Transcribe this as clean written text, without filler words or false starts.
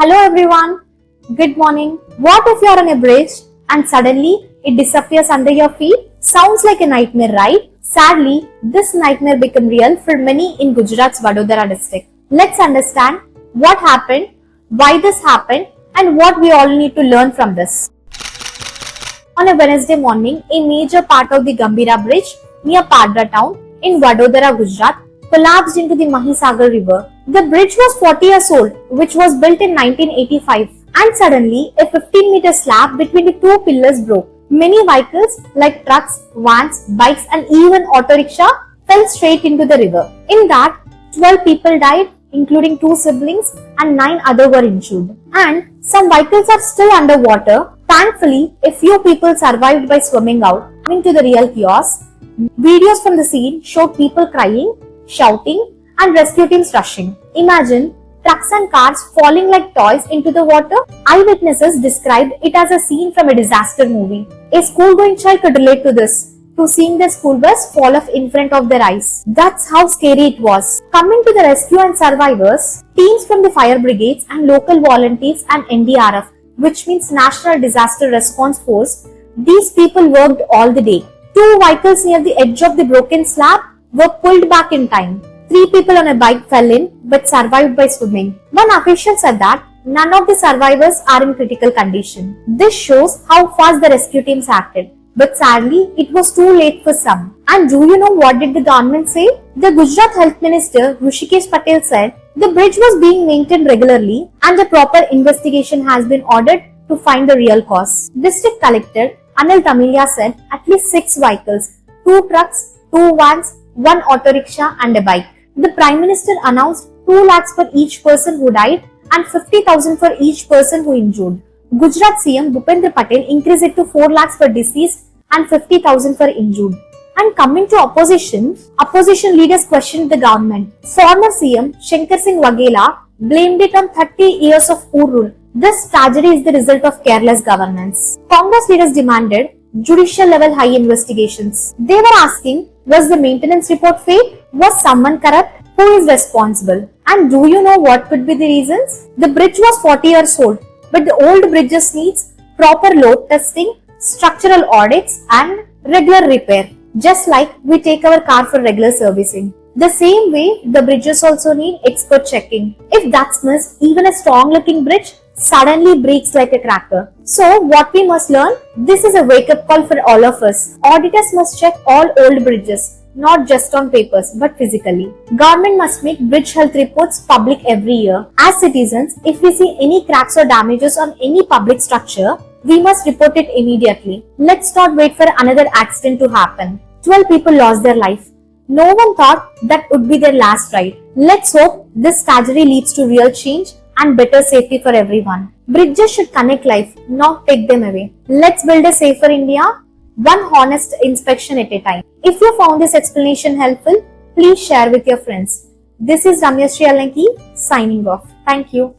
Hello everyone. Good morning. What if you are on a bridge and suddenly it disappears under your feet? Sounds like a nightmare, right? Sadly, this nightmare became real for many in Gujarat's Vadodara district. Let's understand what happened, why this happened, and what we all need to learn from this. On a Wednesday morning, a major part of the Gambira Bridge near Padra town in Vadodara, Gujarat collapsed into the Mahisagar river. The bridge was 40 years old, which was built in 1985, and suddenly a 15-meter slab between the two pillars broke. Many vehicles like trucks, vans, bikes and even auto rickshaw fell straight into the river. In that, 12 people died, including 2 siblings, and 9 others were injured. And some vehicles are still underwater. Thankfully, a few people survived by swimming out into the real chaos. Videos from the scene showed people crying, shouting, and rescue teams rushing. Imagine trucks and cars falling like toys into the water. Eyewitnesses described it as a scene from a disaster movie. A school-going child could relate to this, to seeing their school bus fall off in front of their eyes. That's how scary it was. Coming to the rescue and survivors, teams from the fire brigades and local volunteers and NDRF, which means National Disaster Response Force, these people worked all the day. 2 vehicles near the edge of the broken slab were pulled back in time. 3 people on a bike fell in but survived by swimming. One official said that none of the survivors are in critical condition. This shows how fast the rescue teams acted. But sadly, it was too late for some. And do you know what did the government say? The Gujarat Health Minister Hrishikesh Patel said the bridge was being maintained regularly and a proper investigation has been ordered to find the real cause. District Collector Anil Tamilia said at least 6 vehicles, 2 trucks, 2 vans, 1 auto rickshaw and a bike. The Prime Minister announced 2 lakhs for each person who died and 50,000 for each person who injured. Gujarat CM Bhupendra Patel increased it to 4 lakhs for deceased and 50,000 for injured. And coming to opposition leaders questioned the government. Former CM Shankar Singh Waghela blamed it on 30 years of poor rule. This tragedy is the result of careless governance. Congress leaders demanded judicial level high investigations. They were asking, was the maintenance report fake? Was someone corrupt? Who is responsible? And do you know what could be the reasons? The bridge was 40 years old, but the old bridges needs proper load testing, structural audits and regular repair. Just like we take our car for regular servicing. The same way, the bridges also need expert checking. If that's missed, even a strong looking bridge suddenly breaks like a cracker. So what we must learn? This is a wake-up call for all of us. Auditors must check all old bridges, not just on papers but physically. Government must make bridge health reports public every year. As citizens, if we see any cracks or damages on any public structure, we must report it immediately. Let's not wait for another accident to happen. 12 people lost their life. No one thought that would be their last ride. Let's hope this tragedy leads to real change and better safety for everyone. Bridges should connect life, not take them away. Let's build a safer India, one honest inspection at a time. If you found this explanation helpful, please share with your friends. This is Ramya Sri Alanki signing off. Thank you.